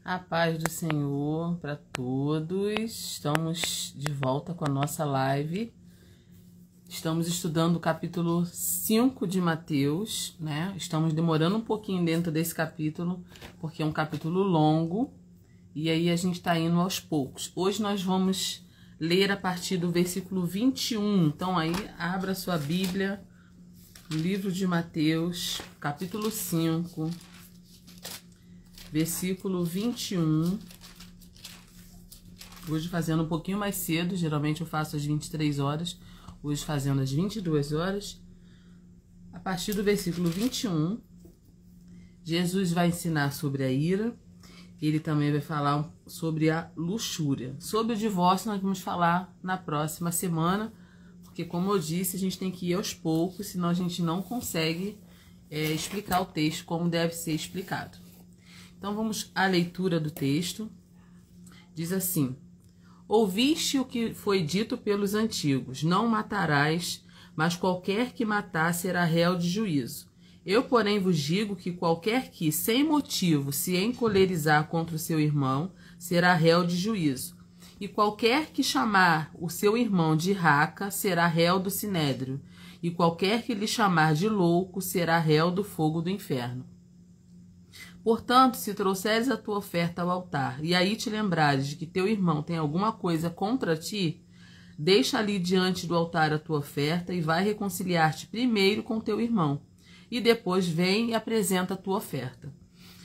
A paz do Senhor para todos. Estamos de volta com a nossa live. Estamos estudando o capítulo 5 de Mateus, né? Estamos demorando um pouquinho dentro desse capítulo, porque é um capítulo longo, e aí a gente está indo aos poucos. Hoje nós vamos ler a partir do versículo 21. Então aí, abra sua Bíblia, livro de Mateus, capítulo 5, versículo 21. Hoje fazendo um pouquinho mais cedo, geralmente eu faço às 23 horas, hoje fazendo às 22 horas. A partir do versículo 21, Jesus vai ensinar sobre a ira, ele também vai falar sobre a luxúria. Sobre o divórcio nós vamos falar na próxima semana, porque como eu disse, a gente tem que ir aos poucos, senão a gente não consegue explicar o texto como deve ser explicado. Então vamos à leitura do texto. Diz assim: Ouviste o que foi dito pelos antigos, não matarás, mas qualquer que matar será réu de juízo. Eu, porém, vos digo que qualquer que, sem motivo, se encolerizar contra o seu irmão, será réu de juízo. E qualquer que chamar o seu irmão de raca, será réu do sinédrio. E qualquer que lhe chamar de louco, será réu do fogo do inferno. Portanto, se trouxeres a tua oferta ao altar, e aí te lembrares de que teu irmão tem alguma coisa contra ti, deixa ali diante do altar a tua oferta e vai reconciliar-te primeiro com teu irmão, e depois vem e apresenta a tua oferta.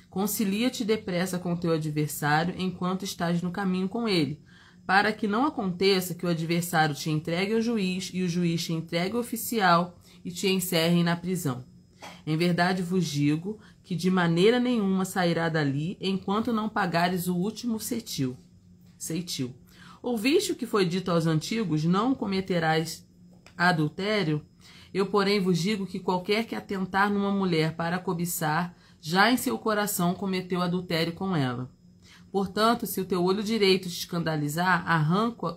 Concilia-te depressa com teu adversário enquanto estás no caminho com ele, para que não aconteça que o adversário te entregue ao juiz e o juiz te entregue ao oficial e te encerrem na prisão. Em verdade vos digo que de maneira nenhuma sairá dali enquanto não pagares o último ceitil. Ouviste o que foi dito aos antigos, não cometerás adultério? Eu, porém, vos digo que qualquer que atentar numa mulher para cobiçar, já em seu coração cometeu adultério com ela. Portanto, se o teu olho direito te escandalizar,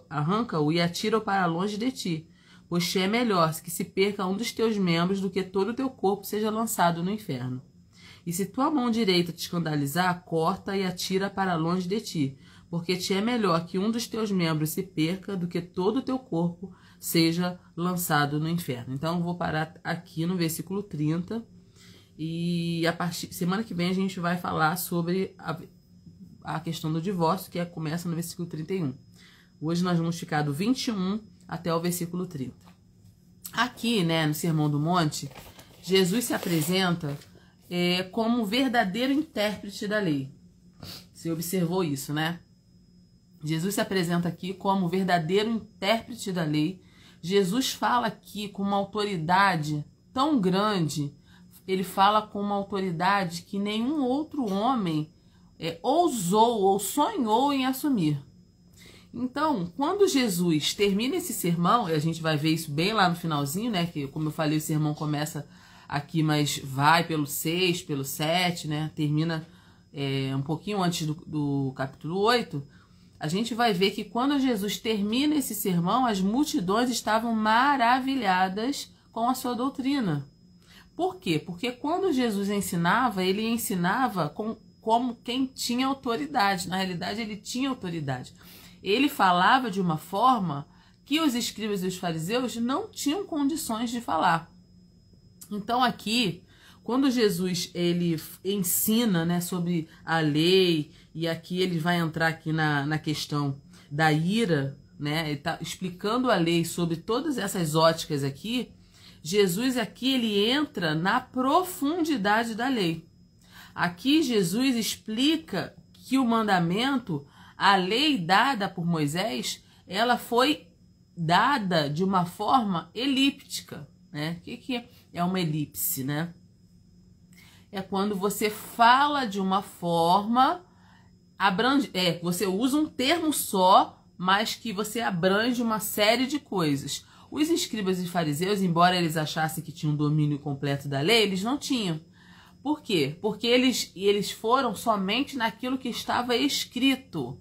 arranca-o e atira-o para longe de ti. Pois te é melhor que se perca um dos teus membros do que todo o teu corpo seja lançado no inferno. E se tua mão direita te escandalizar, corta e atira para longe de ti, porque te é melhor que um dos teus membros se perca do que todo o teu corpo seja lançado no inferno. Então, eu vou parar aqui no versículo 30, e semana que vem a gente vai falar sobre a questão do divórcio, que começa no versículo 31. Hoje nós vamos ficar do 21 até o versículo 30. Aqui, né, no Sermão do Monte, Jesus se apresenta como o verdadeiro intérprete da lei. Você observou isso, né? Jesus se apresenta aqui como o verdadeiro intérprete da lei. Jesus fala aqui com uma autoridade tão grande, ele fala com uma autoridade que nenhum outro homem ousou ou sonhou em assumir. Então, quando Jesus termina esse sermão, e a gente vai ver isso bem lá no finalzinho, né? Que, como eu falei, o sermão começa aqui, mas vai pelo 6, pelo 7, né? Termina um pouquinho antes do capítulo 8. A gente vai ver que quando Jesus termina esse sermão, as multidões estavam maravilhadas com a sua doutrina. Por quê? Porque quando Jesus ensinava, ele ensinava como quem tinha autoridade. Na realidade, ele tinha autoridade. Ele falava de uma forma que os escribas e os fariseus não tinham condições de falar. Então aqui, quando Jesus ele ensina, né, sobre a lei, e aqui ele vai entrar aqui na questão da ira, né, ele está explicando a lei sobre todas essas óticas aqui, Jesus aqui ele entra na profundidade da lei. Aqui Jesus explica que o mandamento, a lei dada por Moisés, ela foi dada de uma forma elíptica, né? O que é uma elipse, né? É quando você fala de uma forma, você usa um termo só, mas que você abrange uma série de coisas. Os escribas e fariseus, embora eles achassem que tinham domínio completo da lei, eles não tinham. Por quê? Porque eles foram somente naquilo que estava escrito.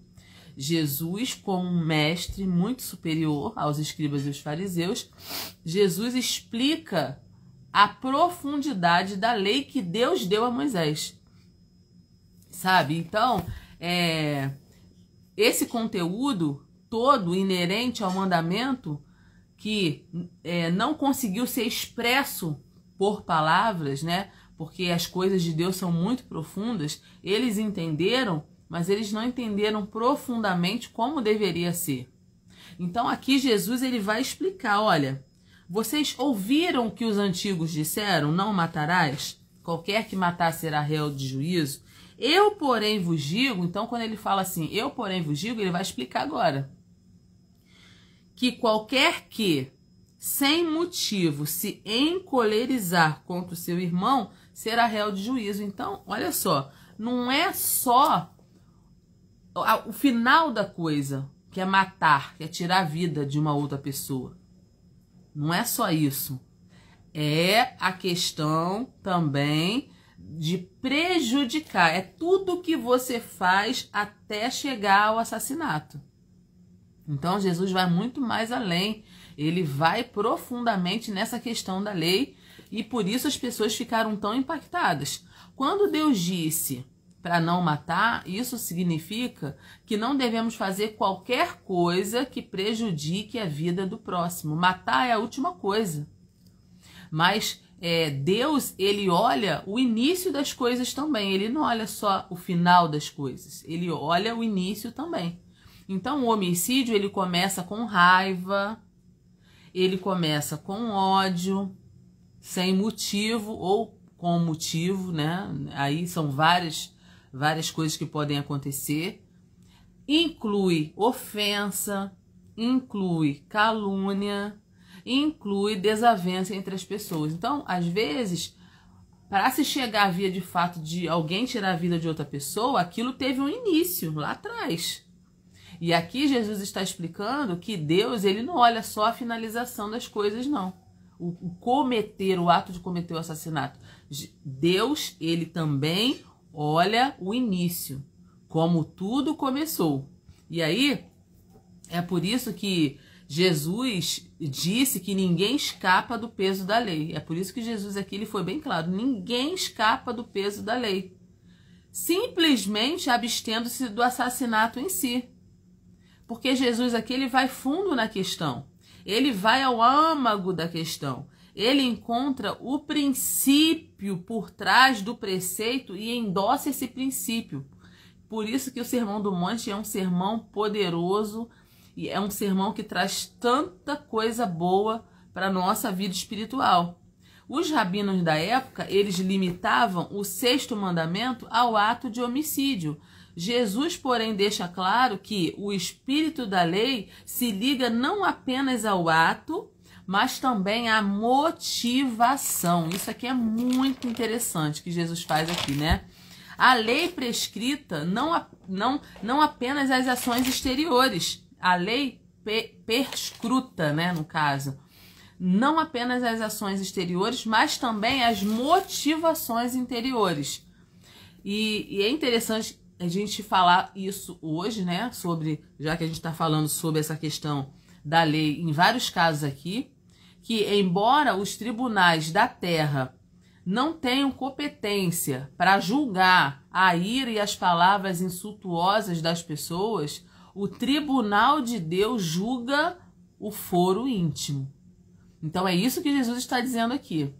Jesus, como um mestre muito superior aos escribas e os fariseus, Jesus explica a profundidade da lei que Deus deu a Moisés. Sabe? Então, esse conteúdo todo inerente ao mandamento que não conseguiu ser expresso por palavras, né? Porque as coisas de Deus são muito profundas, eles entenderam, mas eles não entenderam profundamente como deveria ser. Então aqui Jesus ele vai explicar, olha, vocês ouviram o que os antigos disseram, não matarás? Qualquer que matar será réu de juízo. Eu, porém, vos digo, então quando ele fala assim, eu, porém, vos digo, ele vai explicar agora. Que qualquer que, sem motivo, se encolerizar contra o seu irmão, será réu de juízo. Então, olha só, não é só o final da coisa, que é matar, que é tirar a vida de uma outra pessoa. Não é só isso. É a questão também de prejudicar. É tudo que você faz até chegar ao assassinato. Então, Jesus vai muito mais além. Ele vai profundamente nessa questão da lei e por isso as pessoas ficaram tão impactadas. Quando Deus disse para não matar, isso significa que não devemos fazer qualquer coisa que prejudique a vida do próximo. Matar é a última coisa. Mas Deus, ele olha o início das coisas também. Ele não olha só o final das coisas. Ele olha o início também. Então, o homicídio, ele começa com raiva, ele começa com ódio, sem motivo ou com motivo, né? Aí são várias coisas que podem acontecer. Inclui ofensa, inclui calúnia, inclui desavença entre as pessoas. Então, às vezes, para se chegar à via de fato de alguém tirar a vida de outra pessoa, aquilo teve um início lá atrás. E aqui Jesus está explicando que Deus, ele não olha só a finalização das coisas, não. O ato de cometer o assassinato. Deus, ele também olha o início, como tudo começou. E aí, é por isso que Jesus disse que ninguém escapa do peso da lei. É por isso que Jesus aqui ele foi bem claro. Ninguém escapa do peso da lei. Simplesmente abstendo-se do assassinato em si. Porque Jesus aqui ele vai fundo na questão. Ele vai ao âmago da questão. Ele encontra o princípio por trás do preceito e endossa esse princípio. Por isso que o Sermão do Monte é um sermão poderoso e é um sermão que traz tanta coisa boa para a nossa vida espiritual. Os rabinos da época, eles limitavam o 6º mandamento ao ato de homicídio. Jesus, porém, deixa claro que o espírito da lei se liga não apenas ao ato, mas também à motivação. Isso aqui é muito interessante que Jesus faz aqui, né? A lei prescrita não apenas as ações exteriores. A lei perscruta, né, no caso. Não apenas as ações exteriores, mas também as motivações interiores. E é interessante a gente falar isso hoje, né? Já que a gente está falando sobre essa questão da lei em vários casos aqui, que embora os tribunais da terra não tenham competência para julgar a ira e as palavras insultuosas das pessoas, o tribunal de Deus julga o foro íntimo. Então é isso que Jesus está dizendo aqui.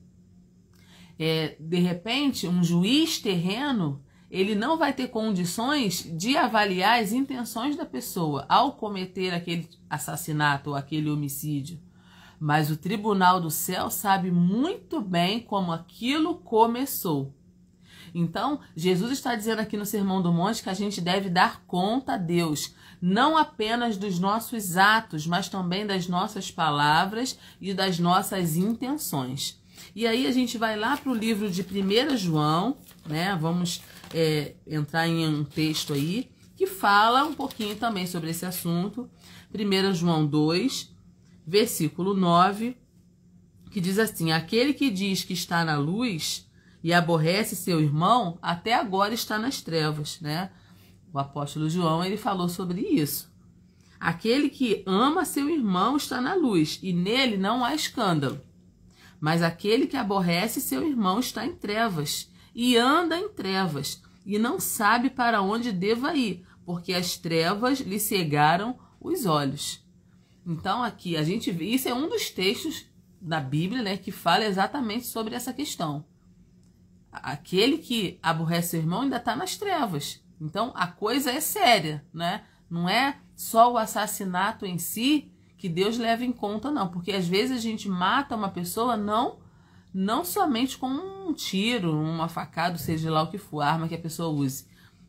De repente, um juiz terreno, ele não vai ter condições de avaliar as intenções da pessoa ao cometer aquele assassinato ou aquele homicídio. Mas o tribunal do céu sabe muito bem como aquilo começou. Então, Jesus está dizendo aqui no Sermão do Monte que a gente deve dar conta a Deus, não apenas dos nossos atos, mas também das nossas palavras e das nossas intenções. E aí a gente vai lá para o livro de 1 João, né? Vamos entrar em um texto aí que fala um pouquinho também sobre esse assunto. 1 João 2, versículo 9, que diz assim: aquele que diz que está na luz e aborrece seu irmão, até agora está nas trevas, né? O apóstolo João, ele falou sobre isso. Aquele que ama seu irmão está na luz, e nele não há escândalo. Mas aquele que aborrece seu irmão está em trevas, e anda em trevas, e não sabe para onde deva ir, porque as trevas lhe cegaram os olhos. Então aqui a gente vê, isso é um dos textos da Bíblia, né, que fala exatamente sobre essa questão. Aquele que aborrece seu irmão ainda está nas trevas. Então a coisa é séria, né? Não é só o assassinato em si que Deus leva em conta, não. Porque às vezes a gente mata uma pessoa não somente com um tiro, uma facada, seja lá o que for, a arma que a pessoa use.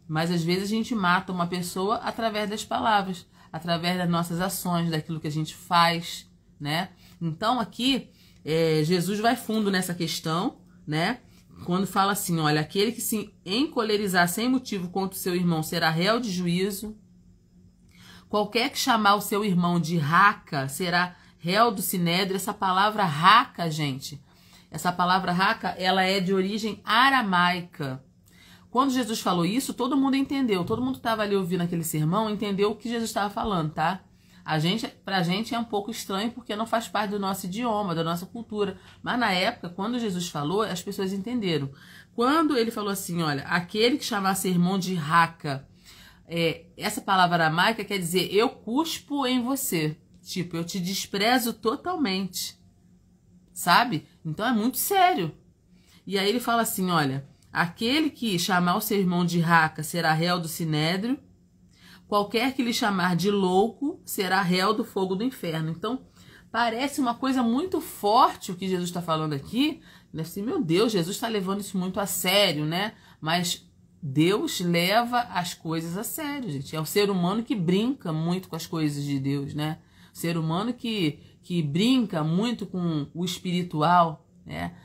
Mas às vezes a gente mata uma pessoa através das palavras, através das nossas ações, daquilo que a gente faz, né? Então aqui Jesus vai fundo nessa questão, né? Quando fala assim, olha, aquele que se encolerizar sem motivo contra o seu irmão será réu de juízo. Qualquer que chamar o seu irmão de raca será réu do sinédrio. Essa palavra raca, gente, essa palavra raca, ela é de origem aramaica. Quando Jesus falou isso, todo mundo entendeu. Todo mundo que estava ali ouvindo aquele sermão entendeu o que Jesus estava falando, tá? Pra gente é um pouco estranho porque não faz parte do nosso idioma, da nossa cultura. Mas na época, quando Jesus falou, as pessoas entenderam. Quando ele falou assim, olha, aquele que chamar seu irmão de raca, essa palavra aramaica quer dizer eu cuspo em você. Tipo, eu te desprezo totalmente. Sabe? Então é muito sério. E aí ele fala assim, olha, aquele que chamar o seu irmão de raca será réu do sinédrio. Qualquer que lhe chamar de louco será réu do fogo do inferno. Então, parece uma coisa muito forte o que Jesus está falando aqui. Assim, meu Deus, Jesus está levando isso muito a sério, né? Mas Deus leva as coisas a sério, gente. É o ser humano que brinca muito com as coisas de Deus, né? O ser humano que brinca muito com o espiritual, né?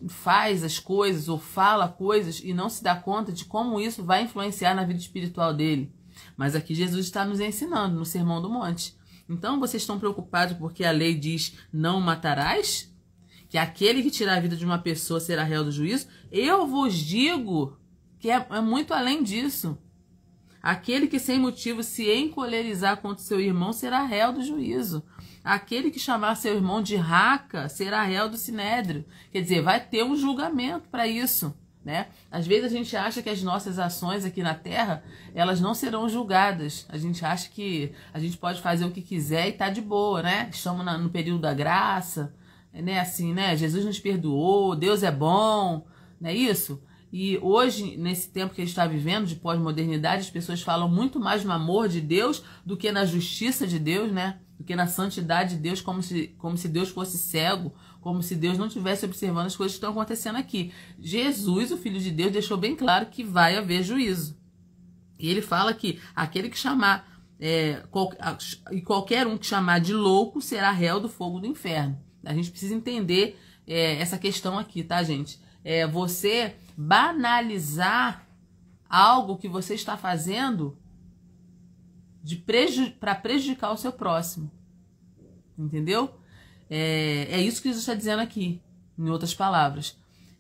Faz as coisas ou fala coisas e não se dá conta de como isso vai influenciar na vida espiritual dele. Mas aqui Jesus está nos ensinando no Sermão do Monte. Então vocês estão preocupados porque a lei diz não matarás? Que aquele que tirar a vida de uma pessoa será réu do juízo? Eu vos digo que é muito além disso. Aquele que sem motivo se encolerizar contra seu irmão será réu do juízo. Aquele que chamar seu irmão de raca será réu do sinédrio. Quer dizer, vai ter um julgamento para isso, né? Às vezes a gente acha que as nossas ações aqui na Terra, elas não serão julgadas. A gente acha que a gente pode fazer o que quiser e tá de boa, né? Estamos no período da graça, né? Assim, né? Jesus nos perdoou, Deus é bom, não é isso? E hoje, nesse tempo que a gente está vivendo, de pós-modernidade, as pessoas falam muito mais no amor de Deus do que na justiça de Deus, né? Do que na santidade de Deus, como se Deus fosse cego, como se Deus não estivesse observando as coisas que estão acontecendo aqui. Jesus, o Filho de Deus, deixou bem claro que vai haver juízo. E ele fala que aquele que chamar, qualquer um que chamar de louco será réu do fogo do inferno. A gente precisa entender essa questão aqui, tá, gente? Você banalizar algo que você está fazendo para prejudicar o seu próximo. Entendeu? É isso que Jesus está dizendo aqui, em outras palavras.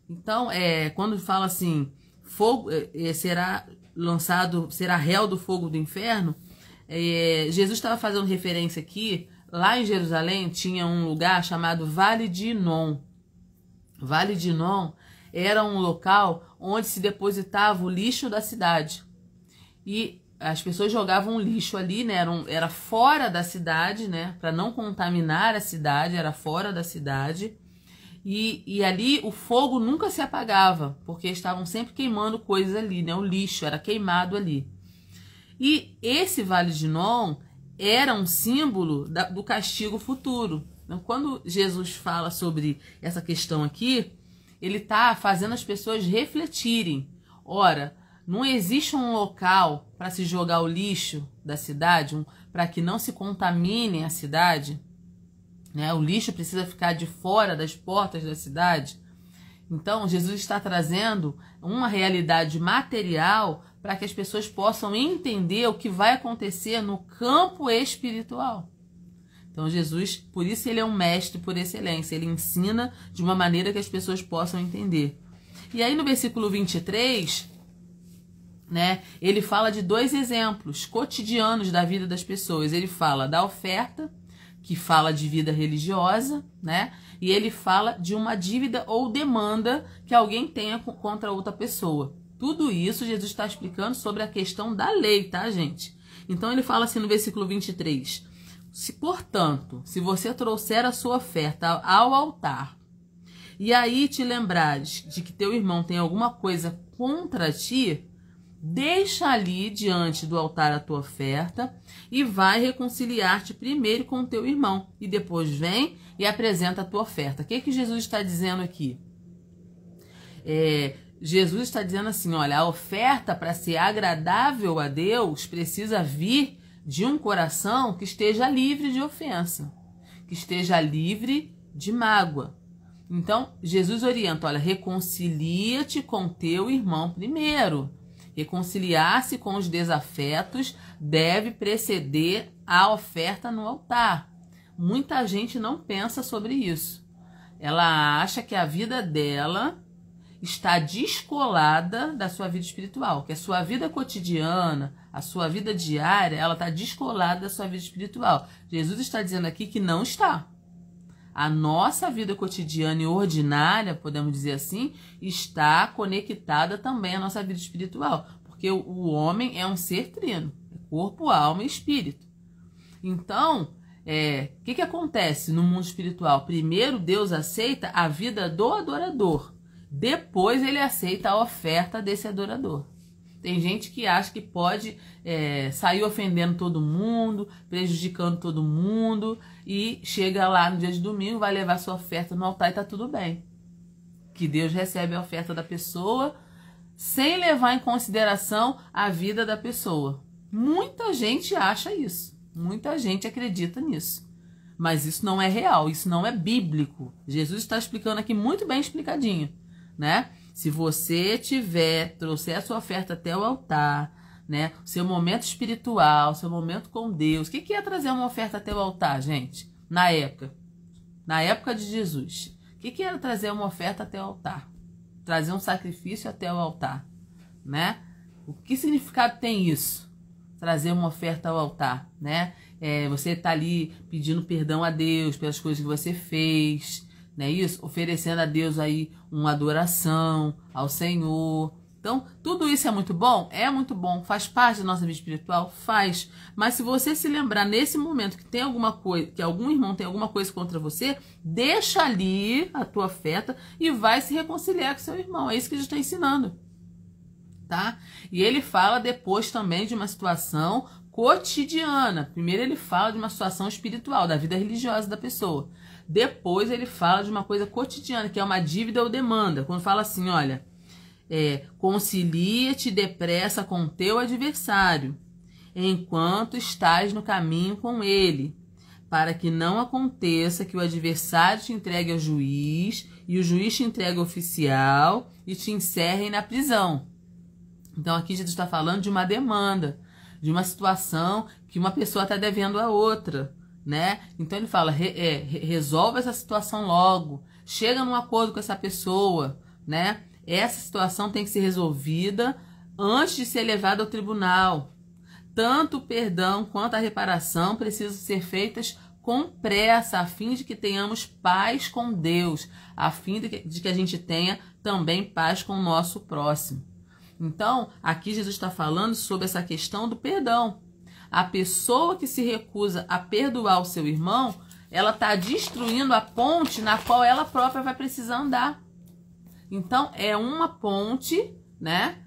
Então, quando fala assim, fogo será réu do fogo do inferno, Jesus estava fazendo referência aqui, lá em Jerusalém tinha um lugar chamado Vale de Inom. Vale de Inom era um local onde se depositava o lixo da cidade. E as pessoas jogavam lixo ali, né? Era fora da cidade, né? Para não contaminar a cidade, era fora da cidade. E ali o fogo nunca se apagava, porque estavam sempre queimando coisas ali, né? O lixo era queimado ali. E esse Vale de Inom era um símbolo do castigo futuro. Então, quando Jesus fala sobre essa questão aqui, ele está fazendo as pessoas refletirem. Ora, não existe um local para se jogar o lixo da cidade, para que não se contamine a cidade, né? O lixo precisa ficar de fora das portas da cidade. Então, Jesus está trazendo uma realidade material para que as pessoas possam entender o que vai acontecer no campo espiritual. Então, Jesus, por isso ele é um mestre por excelência. Ele ensina de uma maneira que as pessoas possam entender. E aí, no versículo 23, né, ele fala de 2 exemplos cotidianos da vida das pessoas. Ele fala da oferta, que fala de vida religiosa, né? E ele fala de uma dívida ou demanda que alguém tenha contra outra pessoa. Tudo isso Jesus está explicando sobre a questão da lei, tá, gente? Então ele fala assim no versículo 23. Portanto, se você trouxer a sua oferta ao altar, e aí te lembrares de que teu irmão tem alguma coisa contra ti, deixa ali diante do altar a tua oferta e vai reconciliar-te primeiro com teu irmão. E depois vem e apresenta a tua oferta. O que Jesus está dizendo aqui? Jesus está dizendo assim, olha, a oferta para ser agradável a Deus precisa vir de um coração que esteja livre de ofensa, que esteja livre de mágoa. Então, Jesus orienta, olha, reconcilia-te com teu irmão primeiro. Reconciliar-se com os desafetos deve preceder a oferta no altar. Muita gente não pensa sobre isso. Ela acha que a vida dela está descolada da sua vida espiritual, que a sua vida cotidiana, a sua vida diária, ela está descolada da sua vida espiritual. Jesus está dizendo aqui que não está. A nossa vida cotidiana e ordinária, podemos dizer assim, está conectada também à nossa vida espiritual. Porque o homem é um ser trino, é corpo, alma e espírito. Então, o que acontece no mundo espiritual? Primeiro, Deus aceita a vida do adorador. Depois, ele aceita a oferta desse adorador. Tem gente que acha que pode sair ofendendo todo mundo, prejudicando todo mundo, e chega lá no dia de domingo, vai levar sua oferta no altar e tá tudo bem. Que Deus recebe a oferta da pessoa sem levar em consideração a vida da pessoa. Muita gente acha isso, muita gente acredita nisso. Mas isso não é real, isso não é bíblico. Jesus está explicando aqui muito bem explicadinho, né? Se você trouxer a sua oferta até o altar, né? Seu momento espiritual, seu momento com Deus. O que é trazer uma oferta até o altar, gente? Na época de Jesus. O que era trazer uma oferta até o altar? Trazer um sacrifício até o altar, né? O que significado tem isso? Trazer uma oferta ao altar, né? Você está ali pedindo perdão a Deus pelas coisas que você fez, não é isso? Oferecendo a Deus aí uma adoração ao Senhor. Então, tudo isso é muito bom? É muito bom. Faz parte da nossa vida espiritual? Faz. Mas se você se lembrar nesse momento que tem alguma coisa, que algum irmão tem alguma coisa contra você, deixa ali a tua oferta e vai se reconciliar com seu irmão. É isso que a gente está ensinando, tá? E ele fala depois também de uma situação cotidiana. Primeiro ele fala de uma situação espiritual, da vida religiosa da pessoa. Depois ele fala de uma coisa cotidiana, que é uma dívida ou demanda. Quando fala assim, olha, concilia-te depressa com teu adversário, enquanto estás no caminho com ele, para que não aconteça que o adversário te entregue ao juiz, e o juiz te entregue ao oficial, e te encerrem na prisão. Então aqui Jesus está falando de uma demanda, de uma situação que uma pessoa está devendo a outra, né? Então ele fala, resolve essa situação logo, chega num acordo com essa pessoa, né? Essa situação tem que ser resolvida antes de ser levada ao tribunal. Tanto o perdão quanto a reparação precisam ser feitas com pressa, a fim de que tenhamos paz com Deus, a fim de que a gente tenha também paz com o nosso próximo. Então, aqui Jesus está falando sobre essa questão do perdão. A pessoa que se recusa a perdoar o seu irmão, ela está destruindo a ponte na qual ela própria vai precisar andar. Então, é uma ponte, né?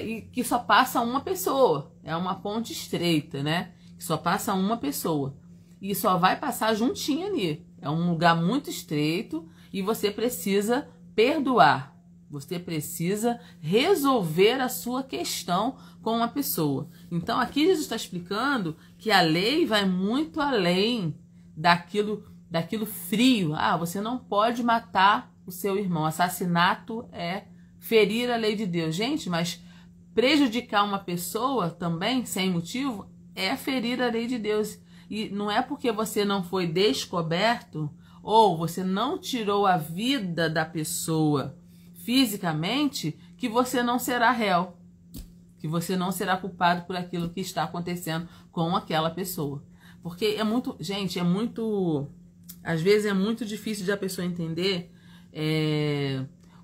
E que só passa uma pessoa. É uma ponte estreita, né? Que só passa uma pessoa. E só vai passar juntinho ali. É um lugar muito estreito e você precisa perdoar. Você precisa resolver a sua questão com uma pessoa. Então, aqui Jesus está explicando que a lei vai muito além daquilo frio. Ah, você não pode matar o seu irmão. Assassinato é ferir a lei de Deus. Gente, mas prejudicar uma pessoa também, sem motivo, é ferir a lei de Deus. E não é porque você não foi descoberto ou você não tirou a vida da pessoa fisicamente que você não será réu, que você não será culpado por aquilo que está acontecendo com aquela pessoa. Porque gente, às vezes é muito difícil de a pessoa entender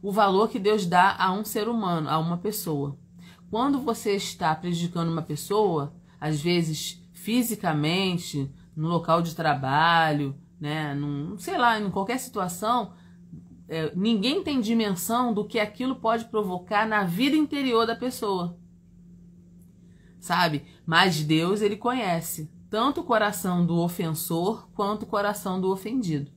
o valor que Deus dá a um ser humano, a uma pessoa. Quando você está prejudicando uma pessoa, às vezes fisicamente, no local de trabalho, né, sei lá, em qualquer situação, ninguém tem dimensão do que aquilo pode provocar na vida interior da pessoa, sabe? Mas Deus, ele conhece tanto o coração do ofensor quanto o coração do ofendido.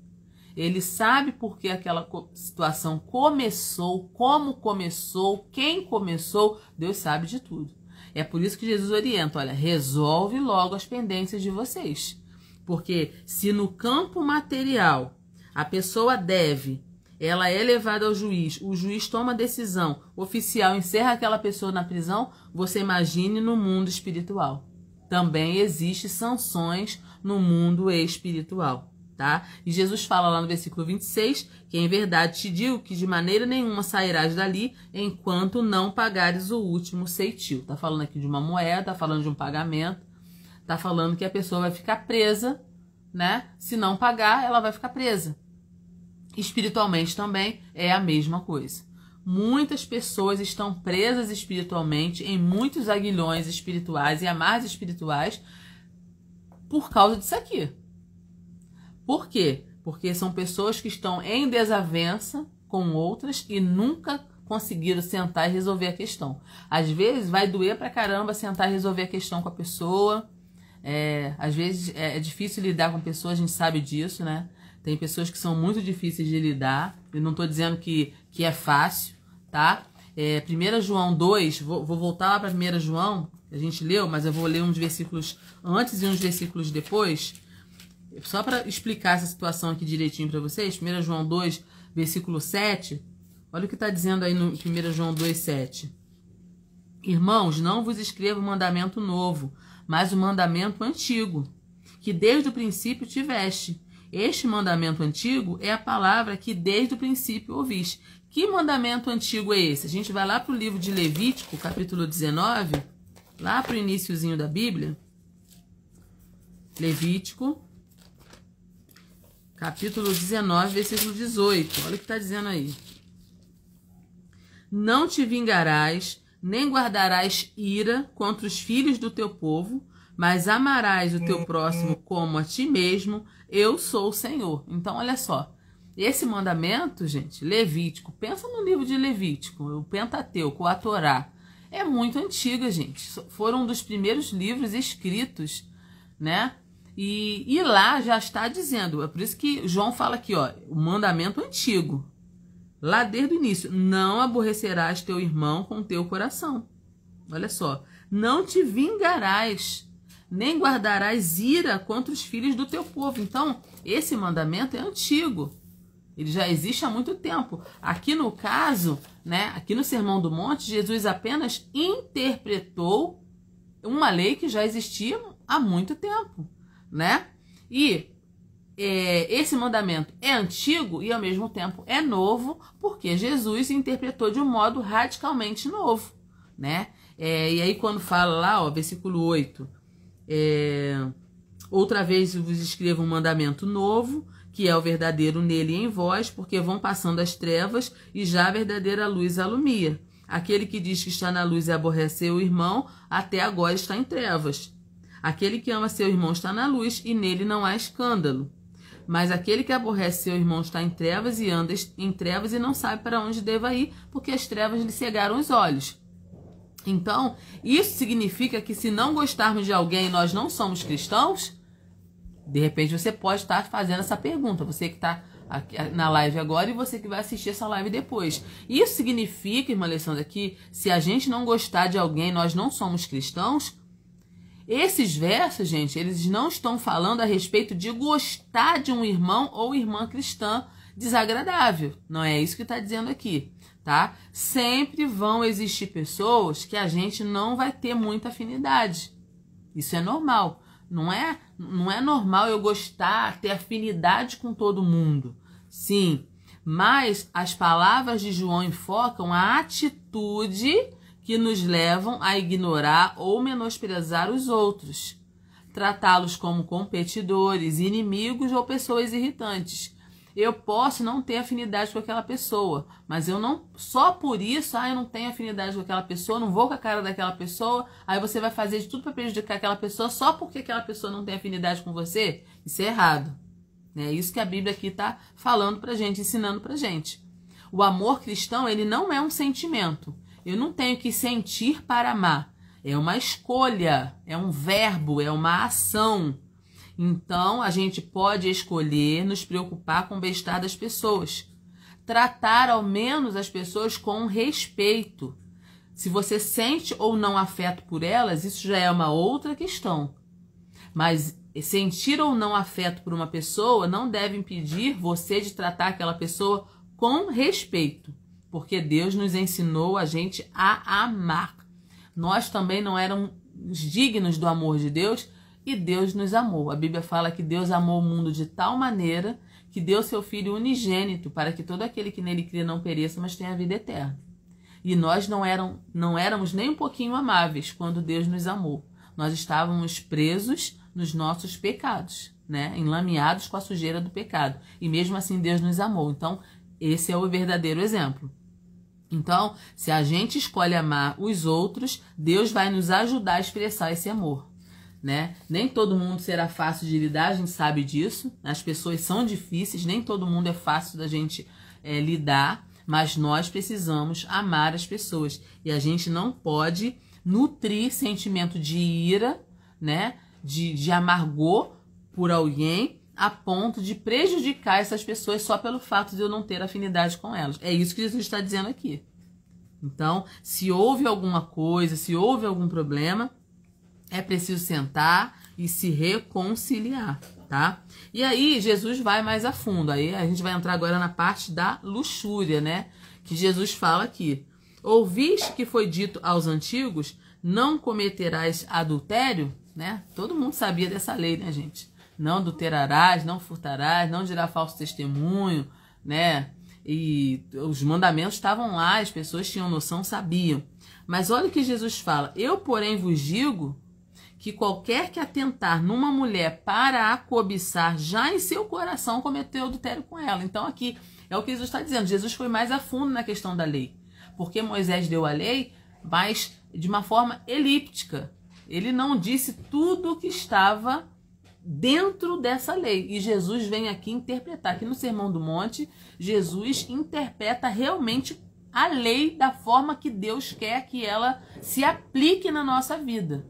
Ele sabe por que aquela situação começou, como começou, quem começou, Deus sabe de tudo. É por isso que Jesus orienta, olha, resolve logo as pendências de vocês. Porque se no campo material a pessoa deve, ela é levada ao juiz, o juiz toma decisão, o oficial encerra aquela pessoa na prisão, você imagine no mundo espiritual. Também existem sanções no mundo espiritual, tá? E Jesus fala lá no versículo 26, que em verdade te digo que de maneira nenhuma sairás dali enquanto não pagares o último ceitil. Tá falando aqui de uma moeda, tá falando de um pagamento, tá falando que a pessoa vai ficar presa, né? Se não pagar, ela vai ficar presa. Espiritualmente também é a mesma coisa. Muitas pessoas estão presas espiritualmente em muitos aguilhões espirituais e amarras espirituais por causa disso aqui. Por quê? Porque são pessoas que estão em desavença com outras e nunca conseguiram sentar e resolver a questão. Às vezes vai doer pra caramba sentar e resolver a questão com a pessoa. Às vezes é difícil lidar com pessoas, a gente sabe disso, né? Tem pessoas que são muito difíceis de lidar. Eu não estou dizendo que é fácil, tá? 1 João 2, vou voltar lá para 1 João, a gente leu, mas eu vou ler uns versículos antes e uns versículos depois, só para explicar essa situação aqui direitinho para vocês. 1 João 2, versículo 7, olha o que está dizendo aí no 1 João 2, 7. Irmãos, não vos escrevo mandamento novo, mas o mandamento antigo, que desde o princípio tiveste. Este mandamento antigo é a palavra que desde o princípio ouviste. Que mandamento antigo é esse? A gente vai lá para o livro de Levítico, capítulo 19, lá para o iniciozinho da Bíblia. Levítico, capítulo 19, versículo 18. Olha o que está dizendo aí. Não te vingarás, nem guardarás ira contra os filhos do teu povo, mas amarás o teu próximo como a ti mesmo. Eu sou o Senhor. Então, olha só. Esse mandamento, gente, Levítico, pensa no livro de Levítico, o Pentateuco, a Torá. É muito antiga, gente. Foram um dos primeiros livros escritos, né? E lá já está dizendo, é por isso que João fala aqui, ó, o mandamento antigo. Lá desde o início, não aborrecerás teu irmão com teu coração. Olha só. Não te vingarás, nem guardarás ira contra os filhos do teu povo. Então, esse mandamento é antigo. Ele já existe há muito tempo. Aqui no caso, né, aqui no Sermão do Monte, Jesus apenas interpretou uma lei que já existia há muito tempo, né? E esse mandamento é antigo e ao mesmo tempo é novo, porque Jesus interpretou de um modo radicalmente novo, né? E aí quando fala lá, ó, versículo 8, outra vez vos escrevo um mandamento novo, que é o verdadeiro nele e em vós, porque vão passando as trevas e já a verdadeira luz alumia. Aquele que diz que está na luz e aborrece o irmão, até agora está em trevas. Aquele que ama seu irmão está na luz e nele não há escândalo. Mas aquele que aborrece seu irmão está em trevas e anda em trevas e não sabe para onde deva ir, porque as trevas lhe cegaram os olhos. Então, isso significa que se não gostarmos de alguém e nós não somos cristãos, de repente você pode estar fazendo essa pergunta, você que está na live agora e você que vai assistir essa live depois. Isso significa, irmã Alessandra, que se a gente não gostar de alguém, nós não somos cristãos? Esses versos, gente, eles não estão falando a respeito de gostar de um irmão ou irmã cristã desagradável. Não é isso que está dizendo aqui, tá? Sempre vão existir pessoas que a gente não vai ter muita afinidade. Isso é normal. Não é normal eu gostar, ter afinidade com todo mundo. Sim, mas as palavras de João enfocam a atitude que nos levam a ignorar ou menosprezar os outros, tratá-los como competidores, inimigos ou pessoas irritantes. Eu posso não ter afinidade com aquela pessoa, mas eu não, só por isso, eu não tenho afinidade com aquela pessoa, não vou com a cara daquela pessoa, aí você vai fazer de tudo para prejudicar aquela pessoa só porque aquela pessoa não tem afinidade com você? Isso é errado. É isso que a Bíblia aqui está falando pra gente, ensinando pra gente. O amor cristão, ele não é um sentimento. Eu não tenho que sentir para amar. É uma escolha, é um verbo, é uma ação. Então, a gente pode escolher nos preocupar com o bem-estar das pessoas. Tratar, ao menos, as pessoas com respeito. Se você sente ou não afeto por elas, isso já é uma outra questão. Mas sentir ou não afeto por uma pessoa não deve impedir você de tratar aquela pessoa com respeito. Porque Deus nos ensinou a gente a amar. Nós também não éramos dignos do amor de Deus, e Deus nos amou. A Bíblia fala que Deus amou o mundo de tal maneira que deu seu Filho unigênito para que todo aquele que nele crê não pereça, mas tenha a vida eterna. E nós não éramos nem um pouquinho amáveis quando Deus nos amou. Nós estávamos presos nos nossos pecados, né? Enlameados com a sujeira do pecado. E mesmo assim Deus nos amou. Então, esse é o verdadeiro exemplo. Então, se a gente escolhe amar os outros, Deus vai nos ajudar a expressar esse amor. Né? Nem todo mundo será fácil de lidar, a gente sabe disso. As pessoas são difíceis, nem todo mundo é fácil da gente lidar, mas nós precisamos amar as pessoas. E a gente não pode nutrir sentimento de ira, né? de amargor por alguém, a ponto de prejudicar essas pessoas só pelo fato de eu não ter afinidade com elas. É isso que Jesus está dizendo aqui. Então, se houve alguma coisa, se houve algum problema, é preciso sentar e se reconciliar, tá? E aí, Jesus vai mais a fundo. Aí a gente vai entrar agora na parte da luxúria, né? Que Jesus fala aqui. Ouviste que foi dito aos antigos, não cometerás adultério, né? Todo mundo sabia dessa lei, né, gente? Não adulterarás, não furtarás, não dirá falso testemunho, né? E os mandamentos estavam lá, as pessoas tinham noção, sabiam. Mas olha o que Jesus fala. Eu, porém, vos digo que qualquer que atentar numa mulher para a cobiçar, já em seu coração cometeu adultério com ela. Então aqui é o que Jesus está dizendo. Jesus foi mais a fundo na questão da lei. Porque Moisés deu a lei, mas de uma forma elíptica. Ele não disse tudo o que estava dentro dessa lei. E Jesus vem aqui interpretar. Aqui no Sermão do Monte, Jesus interpreta realmente a lei da forma que Deus quer que ela se aplique na nossa vida.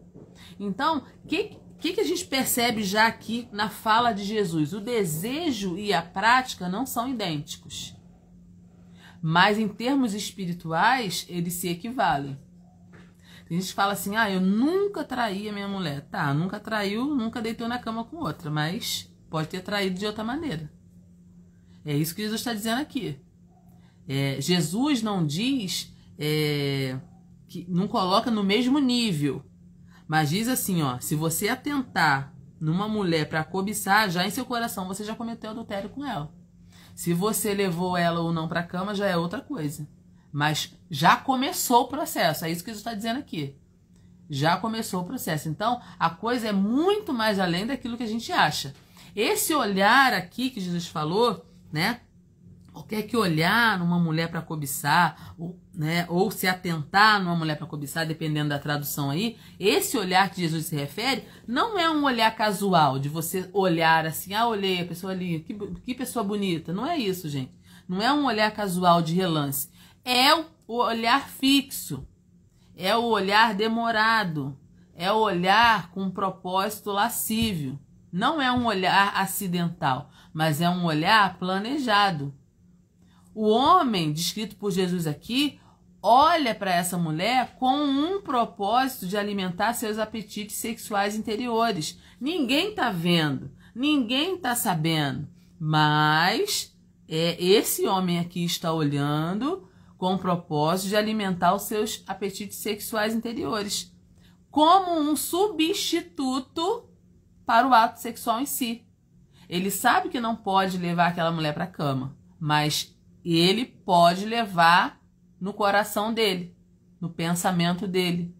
Então, o que a gente percebe já aqui na fala de Jesus? O desejo e a prática não são idênticos. Mas em termos espirituais, eles se equivalem. Tem gente que fala assim, eu nunca traí a minha mulher. Tá, nunca traiu, nunca deitou na cama com outra, mas pode ter traído de outra maneira. É isso que Jesus está dizendo aqui. Jesus não diz, que não coloca no mesmo nível. Mas diz assim, se você atentar numa mulher para cobiçar, já em seu coração você já cometeu adultério com ela. Se você levou ela ou não para a cama, já é outra coisa. Mas já começou o processo, é isso que Jesus está dizendo aqui. Já começou o processo. Então, a coisa é muito mais além daquilo que a gente acha. Esse olhar aqui que Jesus falou, né? Qualquer que olhar numa mulher para cobiçar, ou se atentar numa mulher para cobiçar, dependendo da tradução aí, esse olhar que Jesus se refere não é um olhar casual, de você olhar assim, olhei a pessoa ali, que pessoa bonita. Não é isso, gente. Não é um olhar casual de relance. É o olhar fixo, é o olhar demorado, é o olhar com um propósito lascívio. Não é um olhar acidental, mas é um olhar planejado. O homem, descrito por Jesus aqui, olha para essa mulher com um propósito de alimentar seus apetites sexuais interiores. Ninguém está vendo, ninguém está sabendo, mas esse homem aqui está olhando com o propósito de alimentar os seus apetites sexuais interiores, como um substituto para o ato sexual em si. Ele sabe que não pode levar aquela mulher para a cama, mas ele pode levar no coração dele, no pensamento dele.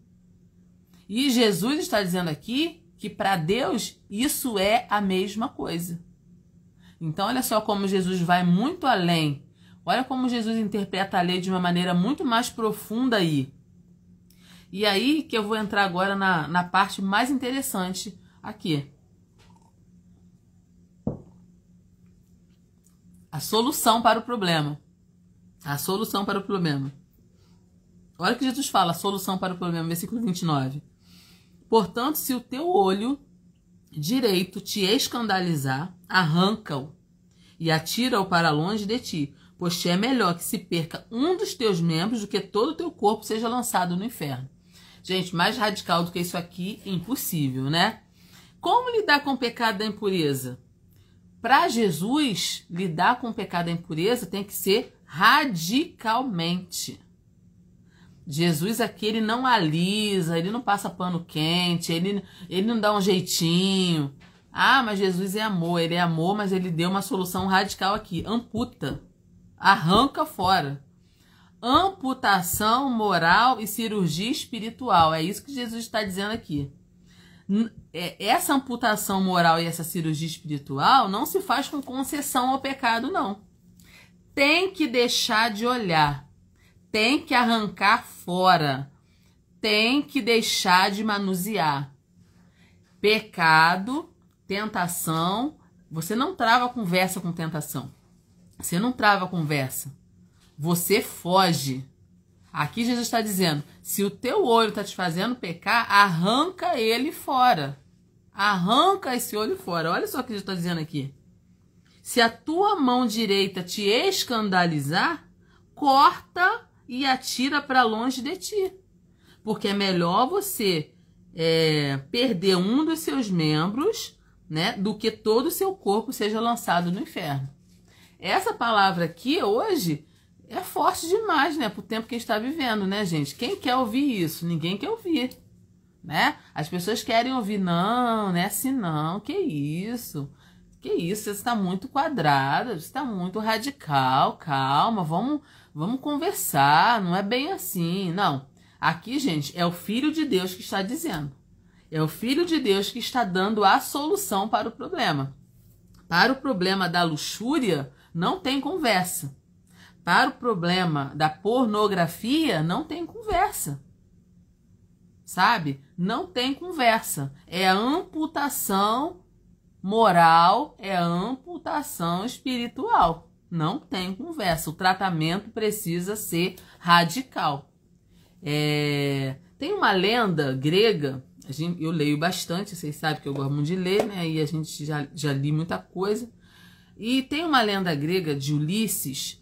E Jesus está dizendo aqui que para Deus isso é a mesma coisa. Então, olha só como Jesus vai muito além. Olha como Jesus interpreta a lei de uma maneira muito mais profunda aí. E aí que eu vou entrar agora na parte mais interessante aqui. A solução para o problema. A solução para o problema. Olha o que Jesus fala, a solução para o problema, versículo 29. Portanto, se o teu olho direito te escandalizar, arranca-o e atira-o para longe de ti, pois te é melhor que se perca um dos teus membros do que todo o teu corpo seja lançado no inferno. Gente, mais radical do que isso aqui, impossível, né? Como lidar com o pecado da impureza? Para Jesus, lidar com o pecado da impureza tem que ser radicalmente. Jesus aqui, ele não alisa, ele não passa pano quente, ele não dá um jeitinho. Ah, mas Jesus é amor, ele é amor, mas ele deu uma solução radical aqui. Amputa, arranca fora. Amputação moral e cirurgia espiritual, é isso que Jesus está dizendo aqui. Essa amputação moral e essa cirurgia espiritual não se faz com concessão ao pecado, não. Tem que deixar de olhar. Tem que arrancar fora. Tem que deixar de manusear. Pecado, tentação. Você não trava conversa com tentação. Você não trava conversa. Você foge. Aqui Jesus está dizendo, se o teu olho está te fazendo pecar, arranca ele fora. Arranca esse olho fora. Olha só o que Jesus está dizendo aqui. Se a tua mão direita te escandalizar, corta e atira para longe de ti. Porque é melhor você perder um dos seus membros, né, do que todo o seu corpo seja lançado no inferno. Essa palavra aqui, hoje, é forte demais, né, pro tempo que a gente está vivendo, né, gente? Quem quer ouvir isso? Ninguém quer ouvir, né? As pessoas querem ouvir, não, né, assim não, que isso? Que isso, você está muito quadrada, você está muito radical, calma, vamos conversar, não é bem assim, não. Aqui, gente, é o Filho de Deus que está dizendo. É o Filho de Deus que está dando a solução para o problema. Para o problema da luxúria, não tem conversa. Para o problema da pornografia, não tem conversa. Sabe? Não tem conversa. É a amputação moral, é a amputação espiritual. Não tem conversa. O tratamento precisa ser radical. Tem uma lenda grega, eu leio bastante, vocês sabem que eu gosto muito de ler, né? E a gente já li muita coisa. E tem uma lenda grega de Ulisses.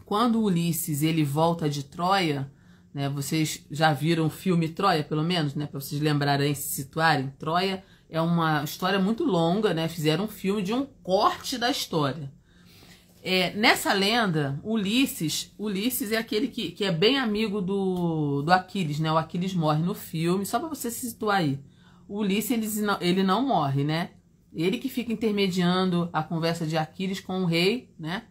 Quando Ulisses ele volta de Troia, né? Vocês já viram o filme Troia, pelo menos, né? Para vocês lembrarem, se situarem. Troia é uma história muito longa, né? Fizeram um filme de um corte da história. Nessa lenda, Ulisses é aquele que é bem amigo do Aquiles, né? O Aquiles morre no filme, só para você se situar aí. O Ulisses, ele não morre, né? Ele que fica intermediando a conversa de Aquiles com o rei, né?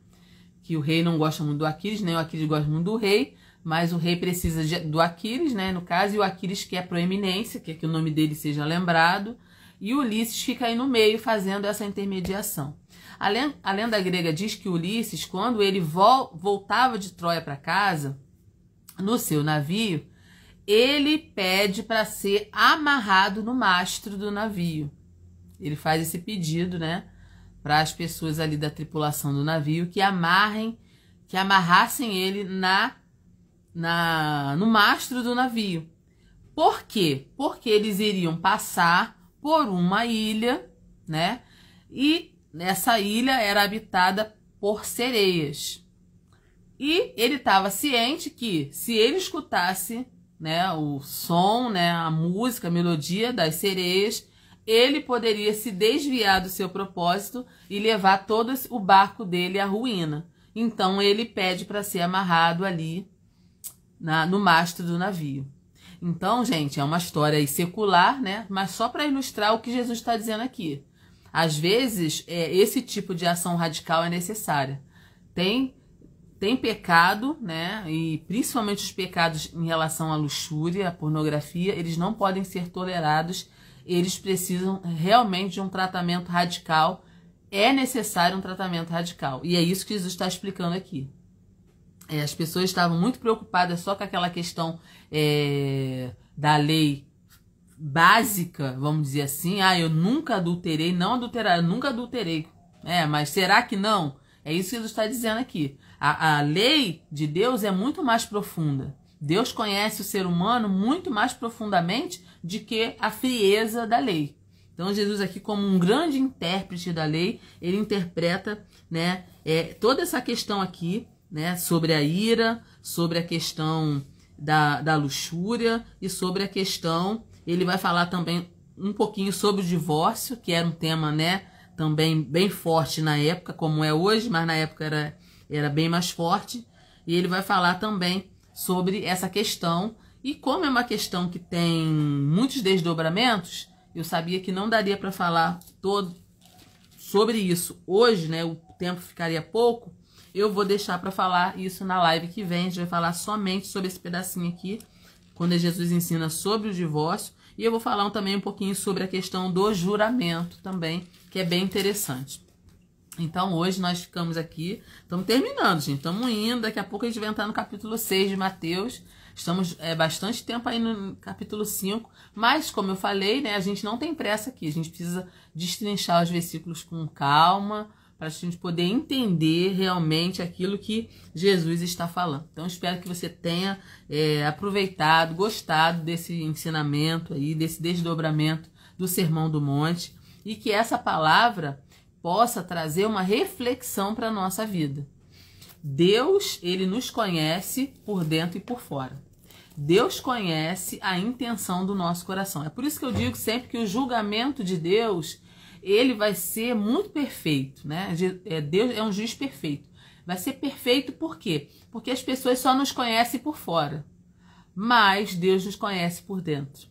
Que o rei não gosta muito do Aquiles, nem o Aquiles gosta muito do rei, mas o rei precisa do Aquiles, né? No caso, e o Aquiles quer proeminência, quer que o nome dele seja lembrado, e o Ulisses fica aí no meio fazendo essa intermediação. A lenda grega diz que Ulisses, quando ele voltava de Troia para casa, no seu navio, ele pede para ser amarrado no mastro do navio. Ele faz esse pedido, né, para as pessoas ali da tripulação do navio que amarrassem ele no mastro do navio. Por quê? Porque eles iriam passar por uma ilha, né, e essa ilha era habitada por sereias. E ele estava ciente que, se ele escutasse, né, o som, né, a música, a melodia das sereias, ele poderia se desviar do seu propósito e levar todo o barco dele à ruína. Então ele pede para ser amarrado ali no mastro do navio. Então, gente, é uma história aí secular, né, mas só para ilustrar o que Jesus está dizendo aqui. Às vezes, esse tipo de ação radical é necessária. Tem pecado, né? E principalmente os pecados em relação à luxúria, à pornografia, eles não podem ser tolerados. Eles precisam realmente de um tratamento radical é necessário um tratamento radical. E é isso que Jesus está explicando aqui. As pessoas estavam muito preocupadas só com aquela questão da lei básica, vamos dizer assim. Eu nunca adulterei, não adulterar, eu nunca adulterei. Mas será que não? É isso que Jesus está dizendo aqui. A lei de Deus é muito mais profunda. Deus conhece o ser humano muito mais profundamente do que a frieza da lei. Então Jesus aqui, como um grande intérprete da lei, ele interpreta, né, toda essa questão aqui, né, sobre a ira, sobre a questão da luxúria e sobre a questão, ele vai falar também um pouquinho sobre o divórcio, que era um tema, né, também bem forte na época, como é hoje, mas na época era bem mais forte. E ele vai falar também sobre essa questão. E como é uma questão que tem muitos desdobramentos, eu sabia que não daria para falar todo sobre isso hoje, né? O tempo ficaria pouco. Eu vou deixar para falar isso na live que vem. A gente vai falar somente sobre esse pedacinho aqui, quando Jesus ensina sobre o divórcio. E eu vou falar também um pouquinho sobre a questão do juramento também, que é bem interessante. Então hoje nós ficamos aqui, estamos terminando, gente, estamos indo, daqui a pouco a gente vai entrar no capítulo 6 de Mateus. Estamos bastante tempo aí no capítulo 5, mas como eu falei, né, a gente não tem pressa aqui, a gente precisa destrinchar os versículos com calma, para a gente poder entender realmente aquilo que Jesus está falando. Então, espero que você tenha aproveitado, gostado desse ensinamento aí, desse desdobramento do Sermão do Monte, e que essa palavra possa trazer uma reflexão para a nossa vida. Deus, ele nos conhece por dentro e por fora. Deus conhece a intenção do nosso coração. É por isso que eu digo sempre que o julgamento de Deus, ele vai ser muito perfeito, né? Deus é um juiz perfeito. Vai ser perfeito por quê? Porque as pessoas só nos conhecem por fora, mas Deus nos conhece por dentro.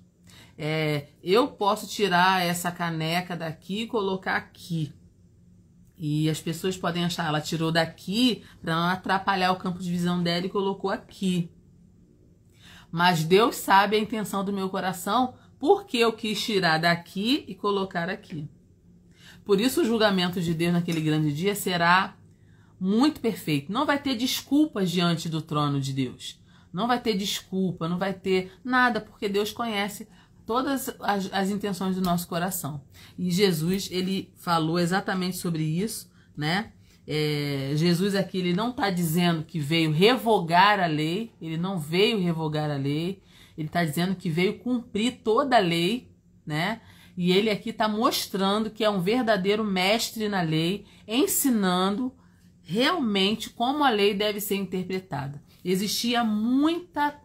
Eu posso tirar essa caneca daqui e colocar aqui. E as pessoas podem achar, ela tirou daqui para não atrapalhar o campo de visão dela e colocou aqui. Mas Deus sabe a intenção do meu coração, porque eu quis tirar daqui e colocar aqui. Por isso o julgamento de Deus naquele grande dia será muito perfeito. Não vai ter desculpas diante do trono de Deus. Não vai ter desculpa, não vai ter nada, porque Deus conhece todas as intenções do nosso coração. E Jesus, ele falou exatamente sobre isso, né? Jesus aqui, ele não está dizendo que veio revogar a lei, ele não veio revogar a lei, ele está dizendo que veio cumprir toda a lei, né? E ele aqui está mostrando que é um verdadeiro mestre na lei, ensinando realmente como a lei deve ser interpretada. Existia muita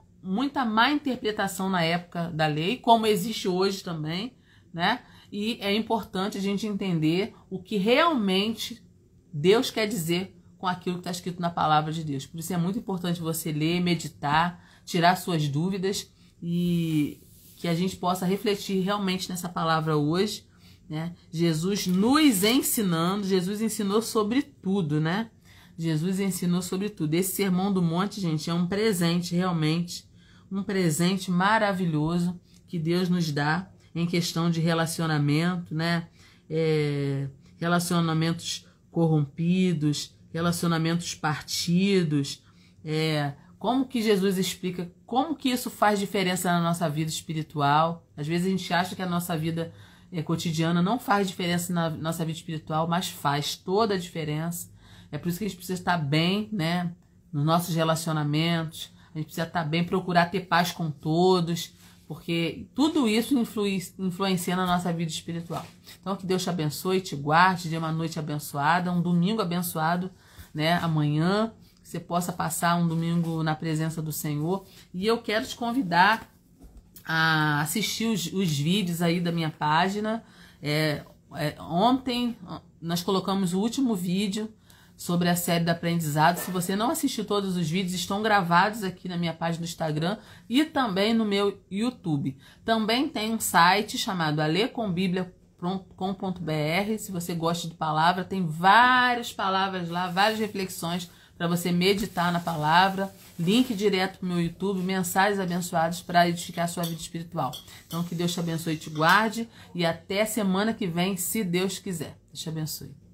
má interpretação na época da lei, como existe hoje também, né? E é importante a gente entender o que realmente Deus quer dizer com aquilo que está escrito na palavra de Deus. Por isso é muito importante você ler, meditar, tirar suas dúvidas e que a gente possa refletir realmente nessa palavra hoje, né? Jesus nos ensinando, Jesus ensinou sobre tudo, né? Jesus ensinou sobre tudo. Esse Sermão do Monte, gente, é um presente realmente, um presente maravilhoso que Deus nos dá em questão de relacionamento, né? Relacionamentos corrompidos, relacionamentos partidos. Como que Jesus explica como que isso faz diferença na nossa vida espiritual? Às vezes a gente acha que a nossa vida cotidiana não faz diferença na nossa vida espiritual, mas faz toda a diferença. É por isso que a gente precisa estar bem, né, nos nossos relacionamentos. A gente precisa estar bem, procurar ter paz com todos, porque tudo isso influencia na nossa vida espiritual. Então que Deus te abençoe, te guarde, dê uma noite abençoada, um domingo abençoado, né, amanhã. Que você possa passar um domingo na presença do Senhor. E eu quero te convidar a assistir os vídeos aí da minha página. Ontem nós colocamos o último vídeo sobre a série do aprendizado. Se você não assistiu todos os vídeos, estão gravados aqui na minha página do Instagram e também no meu YouTube. Também tem um site chamado alecombiblia.com.br. Se você gosta de palavra, tem várias palavras lá, várias reflexões para você meditar na palavra. Link direto para o meu YouTube, mensagens abençoadas para edificar a sua vida espiritual. Então que Deus te abençoe e te guarde. E até semana que vem, se Deus quiser. Deus te abençoe.